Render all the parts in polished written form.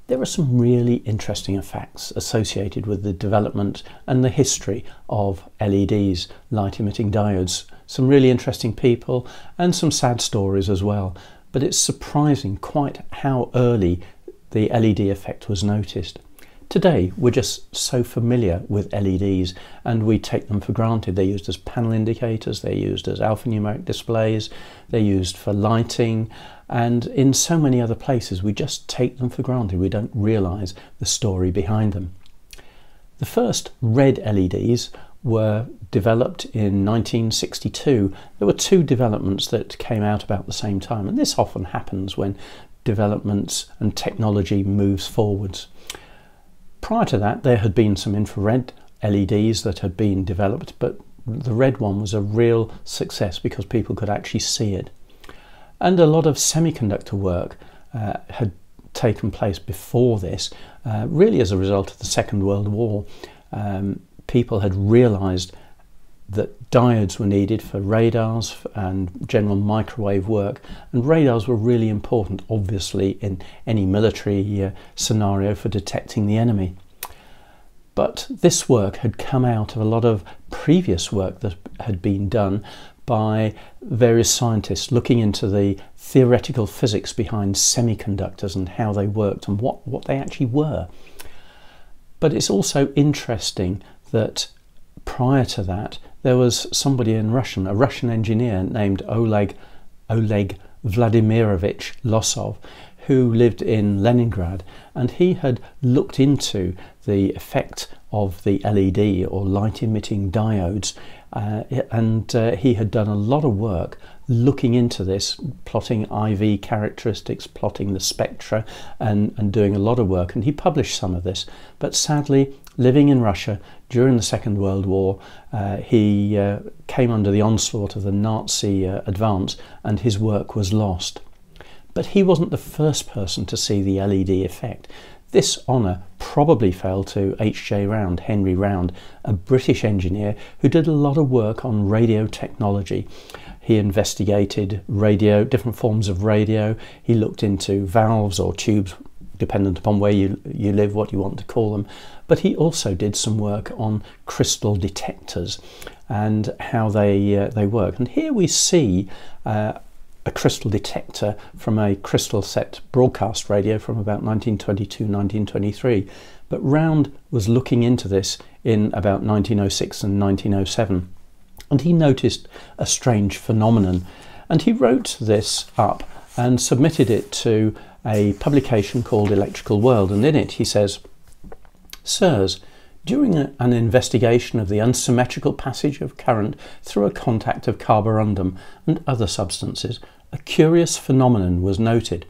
There are some really interesting facts associated with the development and the history of LEDs, light emitting diodes. Some really interesting people and some sad stories as well. But it's surprising quite how early the LED effect was noticed. Today we're just so familiar with LEDs and we take them for granted. They're used as panel indicators, they're used as alphanumeric displays, they're used for lighting, and in so many other places we just take them for granted. We don't realise the story behind them. The first red LEDs were developed in 1962. There were two developments that came out about the same time, and this often happens when developments and technology moves forwards. Prior to that, there had been some infrared LEDs that had been developed, but the red one was a real success because people could actually see it. And a lot of semiconductor work had taken place before this, really as a result of the Second World War. People had realised that diodes were needed for radars and general microwave work, and radars were really important, obviously, in any military scenario for detecting the enemy. But this work had come out of a lot of previous work that had been done by various scientists looking into the theoretical physics behind semiconductors and how they worked and what they actually were. But it's also interesting that prior to that, there was somebody in Russian, a Russian engineer named Oleg Vladimirovich Losov, who lived in Leningrad, and he had looked into the effect of the LED or light emitting diodes, and he had done a lot of work looking into this, plotting IV characteristics, plotting the spectra, and doing a lot of work, and he published some of this. But sadly, living in Russia during the Second World War, he came under the onslaught of the Nazi advance, and his work was lost. But he wasn't the first person to see the LED effect. This honour probably fell to H.J. Round, Henry Round, a British engineer who did a lot of work on radio technology. He investigated radio, different forms of radio. He looked into valves or tubes, dependent upon where you live, what you want to call them. But he also did some work on crystal detectors and how they work. And here we see a crystal detector from a crystal set broadcast radio from about 1922, 1923. But Round was looking into this in about 1906 and 1907. And he noticed a strange phenomenon. And he wrote this up and submitted it to a publication called Electrical World. And in it he says, "Sirs, during an investigation of the unsymmetrical passage of current through a contact of carborundum and other substances, a curious phenomenon was noted.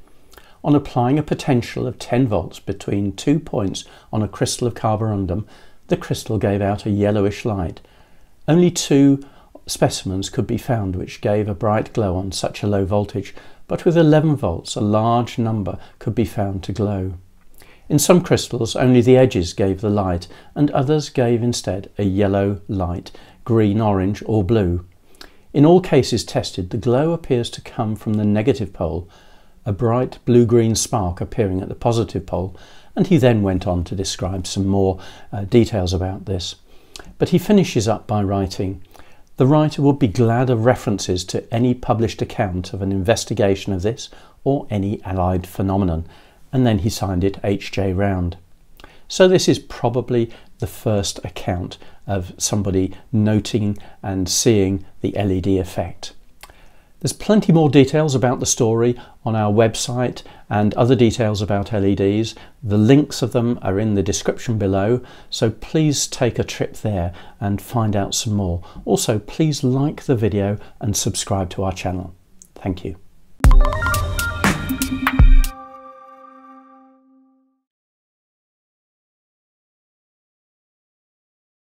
On applying a potential of 10 volts between 2 points on a crystal of carborundum, the crystal gave out a yellowish light. Only 2 specimens could be found which gave a bright glow on such a low voltage, but with 11 volts a large number could be found to glow. In some crystals only the edges gave the light, and others gave instead a yellow light, green, orange or blue. In all cases tested, the glow appears to come from the negative pole, a bright blue-green spark appearing at the positive pole," and he then went on to describe some more details about this. But he finishes up by writing, "The writer would be glad of references to any published account of an investigation of this or any allied phenomenon," and then he signed it H.J. Round. So this is probably the first account of somebody noting and seeing the LED effect. There's plenty more details about the story on our website and other details about LEDs. The links of them are in the description below, so please take a trip there and find out some more. Also, please like the video and subscribe to our channel. Thank you.